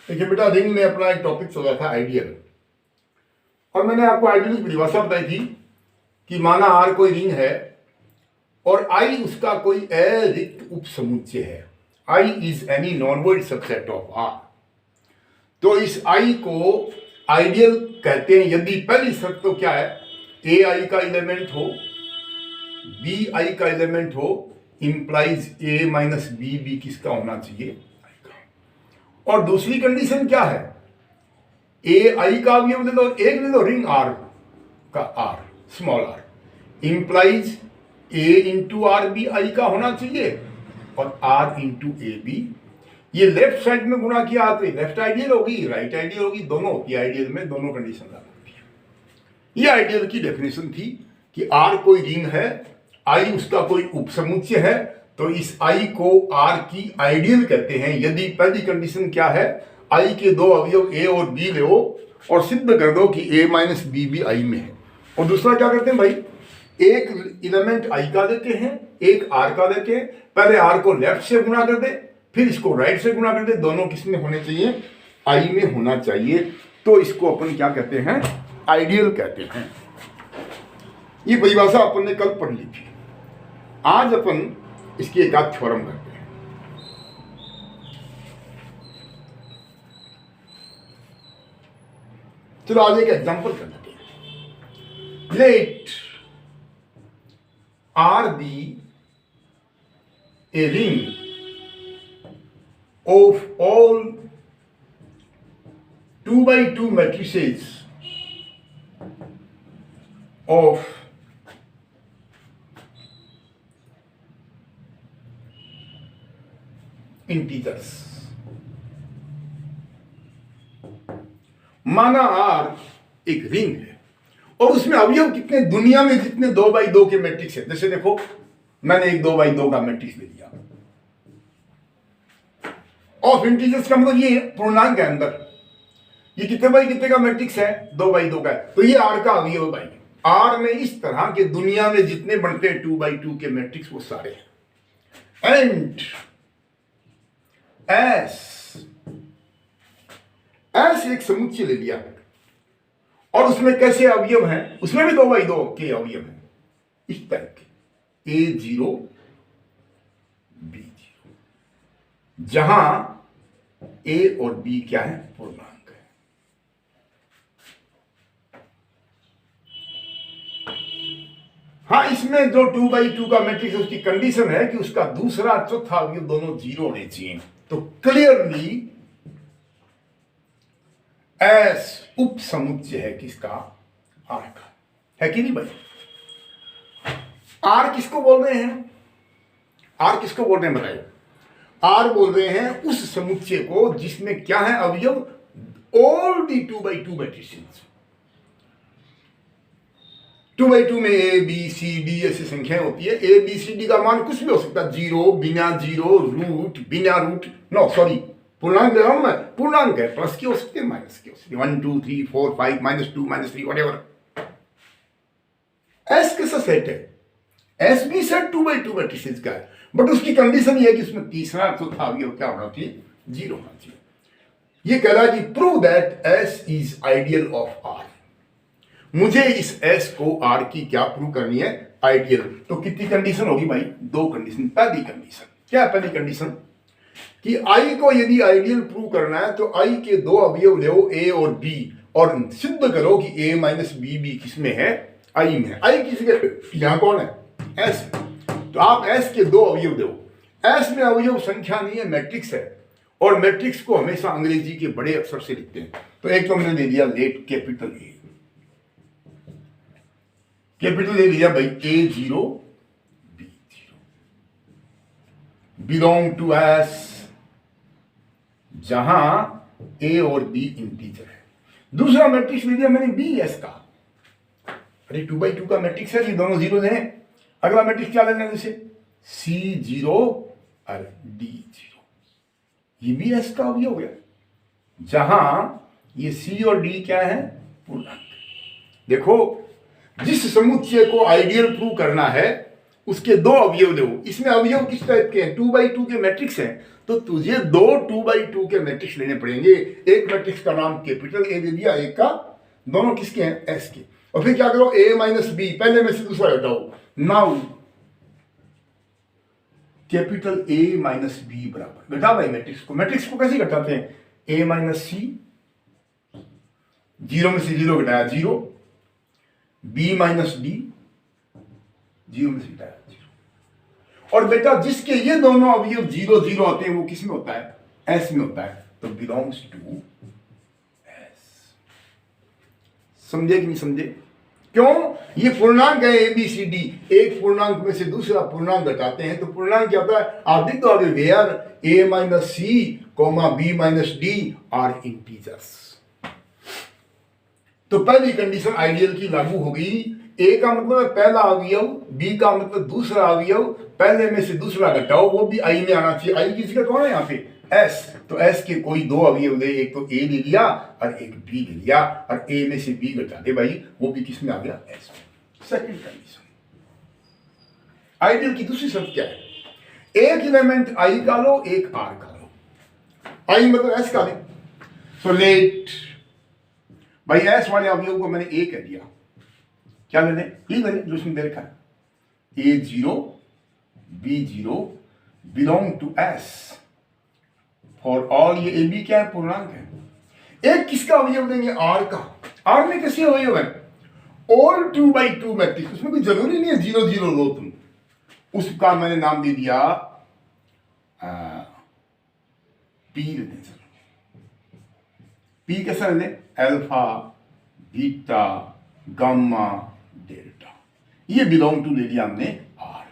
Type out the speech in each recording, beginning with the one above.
देखिए बेटा, रिंग में अपना एक टॉपिक चल रहा था आइडियल, और मैंने आपको आइडियल की परिभाषा बताई थी कि माना आर कोई रिंग है और आई उसका कोई अरिक्त उपसमुच्चय है। I is any non void subset of R. तो इस आई को आइडियल कहते हैं यदि पहली शर्त तो क्या है, ए आई का एलिमेंट हो, बी आई का एलिमेंट हो, implies A minus B B किसका होना चाहिए, आई का। और दूसरी कंडीशन क्या है, ए आई का अवयव ले लो, एक ले लो रिंग आर का, R small R, implies A into R B I का होना चाहिए और आर इंटू ए बी। ये लेफ्ट साइड में गुणा किया तो लेफ्ट आइडियल होगी, राइट आइडियल होगी, दोनों होती है आइडियल में, दोनों कंडीशन लागू होती है। ये आइडियल की डेफिनेशन थी कि आर कोई रिंग है, आई उसका कोई उपसमुच्चय है, तो इस आई को आर की आइडियल कहते हैं यदि पहली कंडीशन क्या है, आई के दो अवयव ए और बी लो और सिद्ध कर दो कि ए माइनस बी भी आई में है। और दूसरा क्या करते हैं भाई, एक एलिमेंट आई का देते हैं, एक आर का देते हैं, पहले आर को लेफ्ट से गुणा कर दे, फिर इसको राइट से गुणा कर दे, दोनों किसमें होने चाहिए, आई में होना चाहिए। तो इसको अपन क्या कहते हैं, आइडियल कहते हैं। ये परिभाषा अपन ने कल पढ़ ली थी। आज अपन इसकी एक आध थ्योरम करते हैं। चलो आज एक एग्जांपल कर लेते हैं। Let R be a ring of all 2 by 2 matrices of integers। माना आर एक रिंग है और उसमें अवयव कितने, दुनिया में जितने 2 by 2 के मैट्रिक्स है। जैसे देखो, मैंने एक 2 by 2 का मैट्रिक्स ले लिया। ऑफ इंटीजर्स का मतलब ये पूर्णांक है अंदर, ये कितने बाई कितने का मैट्रिक्स है, 2 by 2 का है, तो ये आर का अवयव भाई। आर में इस तरह के दुनिया में जितने बनते हैं 2 by 2 के मैट्रिक्स वो सारे हैं। एंड एस एक समुच्चय ले लिया और उसमें कैसे अवयव हैं, उसमें भी 2 by 2 के अवयव हैं इस तरह के, A0 B0, जहां ए और बी क्या है, पूर्णांक है। हाँ, इसमें जो 2 by 2 का मैट्रिक्स है उसकी कंडीशन है कि उसका दूसरा चौथा अवयव दोनों जीरो होने चाहिए। तो क्लियरली एस उप समुच्चय है किसका, आर का, है कि नहीं भाई। आर किसको बोल रहे हैं, आर किसको बोल रहे हैं बताइए। आर बोल रहे हैं उस समुच्चय को जिसमें क्या है अवयव, all the 2 by 2 matrices. 2 by 2 में ए बी सी डी ऐसी संख्याएं होती है। ए बी सी डी का मान कुछ भी हो सकता है, जीरो, बिना जीरो, रूट, बिना रूट, नो सॉरी पूर्णांक दे रहा हूं मैं, पूर्णांक है, प्लस की हो सकती है, माइनस की हो सकती है, 1 2 3 4 5 -2 -3 व्हाटएवर। एस कैसा सेट है, एस भी सेट 2 by 2 मैट्रिसेस का है, बट उसकी कंडीशन ये है कि उसमें तीसरा चौथा अवयव क्या होना चाहिए, जीरो होना चाहिए। ये कह रहा है कि prove that S is ideal of R. मुझे इस एस को आर की क्या प्रूव करनी है, आइडियल। तो कितनी कंडीशन होगी भाई, दो कंडीशन। पहली कंडीशन क्या है, पहली कंडीशन कि आई को यदि आइडियल प्रूव करना है तो आई के दो अवयव लो ए और बी और सिद्ध करो कि ए माइनस बी बी किसमें है, आई में है। आई किसी के यहां कौन है, एस। तो आप एस के दो अवयव दो। एस में अवयव संख्या नहीं है, मैट्रिक्स है, और मैट्रिक्स को हमेशा अंग्रेजी के बड़े अक्षर से लिखते हैं। तो एक तो मैंने दे दिया लेट कैपिटल ए, कैपिटल ले लिया भाई A0 B0 belong to S, जहां ए और बी इंटीजर है। दूसरा मैट्रिक्स ले लिया मैंने बी एस का, अरे 2 by 2 का मैट्रिक्स है, ये दोनों जीरो हैं। अगला मैट्रिक्स क्या लेना है जैसे C0 और D0, ये भी एस का अवयव हो गया, जहां ये सी और डी क्या है, पूर्णांक। देखो, जिस समुच्चय को आइडियल प्रूव करना है उसके दो अवयव दो। इसमें अवयव किस टाइप के हैं? 2x2 के मैट्रिक्स हैं, तो तुझे दो 2x2 के मैट्रिक्स लेने पड़ेंगे। एक मैट्रिक्स का नाम कैपिटल ए दे दिया, एक का, दोनों किसके हैं? एस के। और फिर क्या करो? a माइनस बी, पहले में से दूसरा घटाओ। Now capital A minus B बराबर, घटा भाई मैट्रिक्स को। मैट्रिक्स को कैसे घटाते हैं? a माइनस सी, जीरो में से जीरो घटाया zero, b minus D, zero में से घटाया जीरो। और बेटा जिसके ये दोनों अवयव जीरो जीरो होते हैं वो किस में होता है? एस में होता है, तो बिलोंग्स टू एस। समझे कि नहीं समझे? क्यों? ये पूर्णांक है ए बी सी डी, एक पूर्णांक में से दूसरा पूर्णांक घटाते हैं तो पूर्णांक क्या होता है? आप देख दो आगे, where a minus C comma B minus D are integers. तो पहली कंडीशन आइडियल की लागू होगी। ए का मतलब है पहला अवयव, बी का मतलब दूसरा अवयव, पहले में से दूसरा घटाओ, वो भी आई में आना चाहिए। आई किसी का कौन है यहाँ पे? एस। तो एस के कोई दो अवयव ले, एक तो ए ले लिया और एक बी ले लिया, और ए में से बी घटा दे भाई, वो भी किस में आ गया? एस में। Second condition. आइडियल की दूसरी शर्त क्या है? एक एलिमेंट आई का लो, एक आर का लो। आई मतलब एस का ले। सो लेट भाई एस वाले अवयव को मैंने ए कह दिया, क्या लेने? ये लेने जो इसमें दे रखा है, a zero B zero belong to S for all. ये ए बी क्या है? पूर्णांक है। एक किसका अवयव देंगे? आर का। आर में कैसे अवयव है? ऑल 2x2 मैट्रिक्स, उसमें कोई जरूरी नहीं है जीरो जीरो लो तुम। उसका मैंने नाम दे दिया पी लेते हैं। पी कैसा लेते? Alpha beta gamma delta. ये बिलोंग टू ले लिया हमने आर।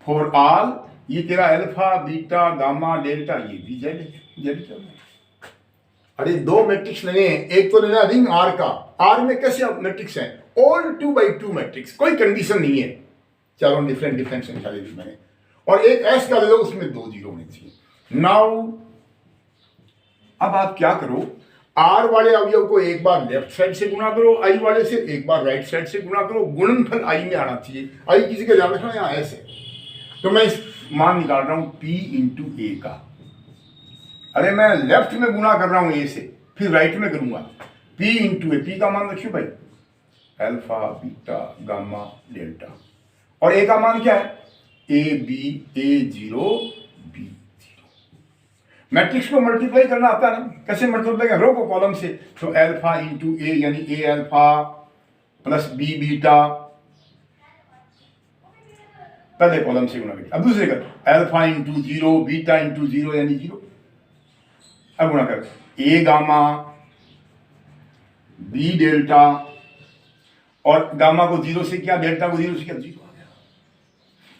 फॉर ऑल ये तेरा अल्फा बीटा गामा डेल्टा, ये भी जेड। अरे दो मैट्रिक्स लेने हैं, एक तो लेना रिंग आर का। आर में कैसे मैट्रिक्स हैं? ऑल 2x2 मैट्रिक्स, कोई कंडीशन नहीं है, चारों डिफरेंट संख्या ले ली मैंने। और एक एस का ले लो, उसमें दो जीरो होने चाहिए। नाउ अब आप क्या करो? आर वाले अवयव को एक बार लेफ्ट साइड से गुणा करो, आई वाले से एक बार राइट साइड से गुणा करो। गुणनफल आई में आना चाहिए। आई किसी का ध्यान रखना, यहाँ एस है, तो मैं इस मान निकाल रहा हूं P इंटू ए का। अरे मैं लेफ्ट में गुणा कर रहा हूं ए से, फिर राइट में करूंगा। P इंटू ए, पी का मान रखियो भाई, अल्फा बीटा गामा डेल्टा। और ए का मान क्या है? A B, A zero B zero. Matrix को मल्टीप्लाई करना आता है ना? कैसे मल्टीप्लाई कर? रो को कॉलम से, तो अल्फा इंटू ए यानी ए अल्फा प्लस बी बीटा, पहले कॉलम से गुणा करिए। अब दूसरे कर, alpha into zero beta into zero यानी जीरो। अब गुणा कर, ए गामा बी डेल्टा, और गामा को जीरो से किया, डेल्टा को जीरो से किया, जीरो आ गया।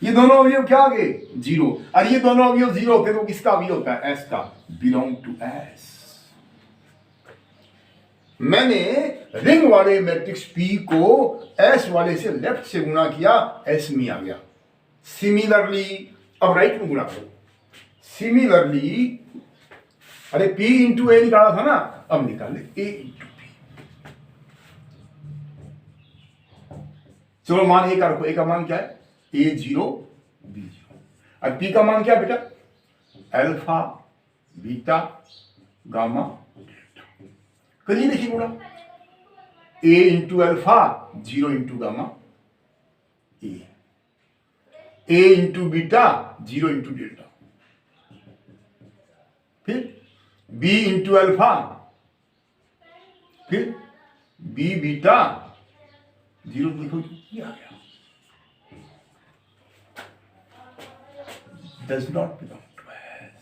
ये दोनों अवयव क्या आ गए? जीरो। और ये दोनों अवयव जीरो होते तो किसका अवयव होता है? एस का। Belong to S. मैंने रिंग वाले मैट्रिक्स पी को एस वाले से लेफ्ट से गुणा किया, एस में आ गया। सिमिलरली अब राइट में गुणा करो। सिमिलरली, अरे P इंटू ए निकाला था ना, अब निकाल ले A इंटू पी। चलो मान ए का रखो। ए का मान क्या है? A zero B zero. अब P का मान क्या है बेटा? Alpha beta gamma delta. करिए, देखिए गुणा। A into alpha, zero into gamma, a into beta, zero into delta, फिर बी इंटू अल्फा, फिर बी बीटा, जीरो लिखो, ये आ गया। Does not belong to S.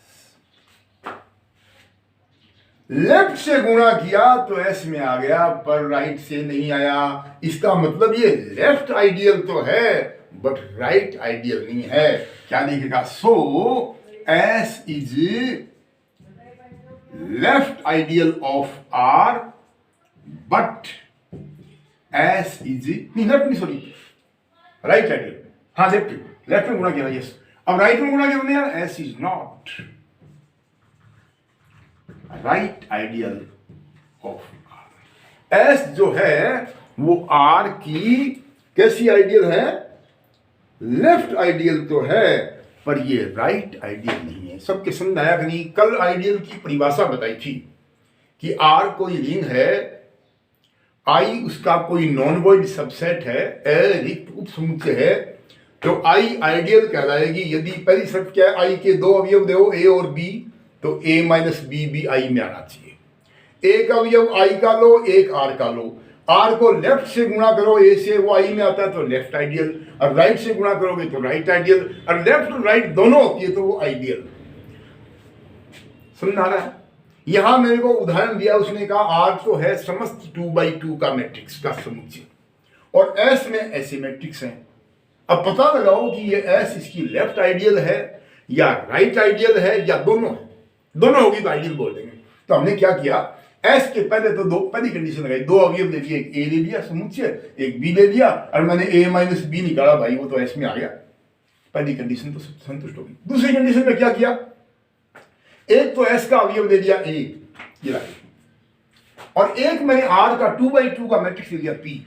Left से गुणा किया तो एस में आ गया, पर राइट से नहीं आया। इसका मतलब ये लेफ्ट आइडियल तो है बट राइट आइडियल नहीं है। क्या लिखेगा? So S is left ideal of R but S is नहीं, लेफ्ट नहीं, सॉरी, राइट आइडियल। हाँ, लेफ्ट में गुणा किया, यस। अब राइट में गुणा किया यार, S is not right ideal of R. S जो है वो आर की कैसी आइडियल है? लेफ्ट आइडियल तो है पर ये राइट आइडियल नहीं है। सबके समझ आया कि नहीं? कल आइडियल की परिभाषा बताई थी कि आर कोई रिंग है, आई उसका कोई नॉन वॉइड सबसेट है, ए रिक्त उप समुच्चय है, तो आई आइडियल कहलाएगी यदि पहली शर्त क्या है, आई के दो अवयव दो ए और बी, तो ए माइनस बी भी आई में आना चाहिए। एक अवयव आई का लो, एक आर का लो, आर को लेफ्ट से गुणा करो ए से, वो आई में आता है तो लेफ्ट आइडियल, और राइट से गुणा करोगे तो राइट आइडियल, और लेफ्ट और राइट दोनों होती है तो वो आइडियल। समझ आ रहा है? यहां मेरे को उदाहरण दिया, उसने कहा आर तो है समस्त 2x2 का मैट्रिक्स का समुच्चय और एस में ऐसे मैट्रिक्स हैं। अब पता लगाओ कि ये एस इसकी लेफ्ट आइडियल है या राइट आइडियल है या दोनों है। दोनों होगी तो आइडियल बोल देंगे। तो हमने क्या किया, एस के पहले तो पहली कंडीशन लगाई, दो अवयव ले लिए, एक ए ले लिया समुच्चय, एक बी ले लिया, और मैंने ए माइनस बी निकाला, भाई वो तो एस में आ गया। पहली कंडीशन तो संतुष्ट होगी। दूसरी कंडीशन में क्या किया, एक तो एस का अवयव ले लिया ए, ये और एक मैंने आर का 2x2 का मैट्रिक्स ले लिया पी,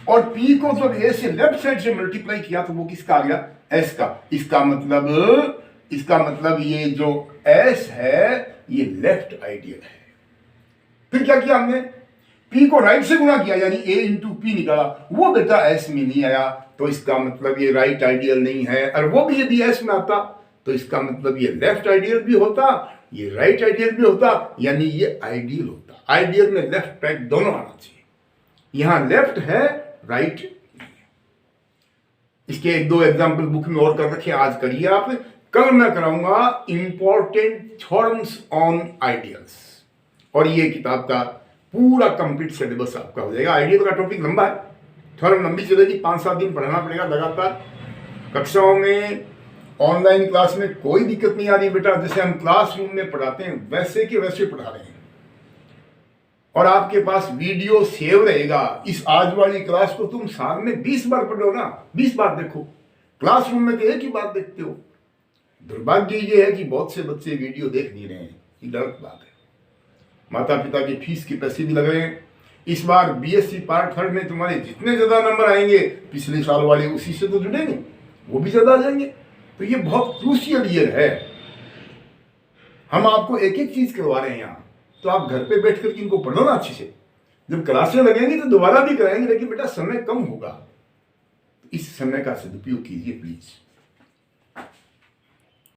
और पी को जब ए से लेफ्ट साइड से मल्टीप्लाई किया तो वो किसका आ गया, एस का। इसका मतलब ये जो एस है ये लेफ्ट आइडियल है। फिर क्या किया हमने, P को राइट से गुणा किया, यानी A इंटू पी निकाला, वो बेटा S में नहीं आया तो इसका मतलब ये राइट आइडियल नहीं है, और वो भी यदि S में आता तो इसका मतलब ये लेफ्ट आइडियल भी होता, ये राइट आइडियल भी होता, यानी ये आइडियल होता। आइडियल में लेफ्ट राइट दोनों आना चाहिए। यहां लेफ्ट है, राइट। इसके एक दो एग्जाम्पल बुक में और कर रखे, आज करिए आप। कल मैं कराऊंगा इंपॉर्टेंट थ्योरम्स ऑन आइडियल्स, और ये किताब का पूरा कंप्लीट सिलेबस आपका हो जाएगा। आइडियल का टॉपिक लंबा है, थोड़ा लंबी चलेगी, 5-7 दिन पढ़ना पड़ेगा लगातार। कक्षाओं में ऑनलाइन क्लास में कोई दिक्कत नहीं आ रही बेटा, जैसे हम क्लासरूम में पढ़ाते हैं वैसे के वैसे पढ़ा रहे हैं, और आपके पास वीडियो सेव रहेगा। इस आज वाली क्लास को तुम साल में 20 बार पढ़ो ना, 20 बार देखो। क्लासरूम में तो एक ही बार देखते हो। दुर्भाग्य ये है कि बहुत से बच्चे वीडियो देख नहीं रहे हैं, ये गलत बात है। माता पिता की फीस के पैसे भी लग रहे हैं। इस बार बीएससी पार्ट 3 में तुम्हारे जितने ज्यादा नंबर आएंगे, पिछले साल वाले उसी से तो जुड़ेंगे, वो भी ज्यादा आ जाएंगे। तो ये बहुत क्रूशियल ईयर है। हम आपको एक एक चीज करवा रहे हैं यहाँ, तो आप घर पे बैठ कर इनको पढ़ो ना अच्छे से। जब क्लासें लगेंगी तो दोबारा भी कराएंगे, लेकिन बेटा समय कम होगा, इस समय का सदुपयोग कीजिए प्लीज।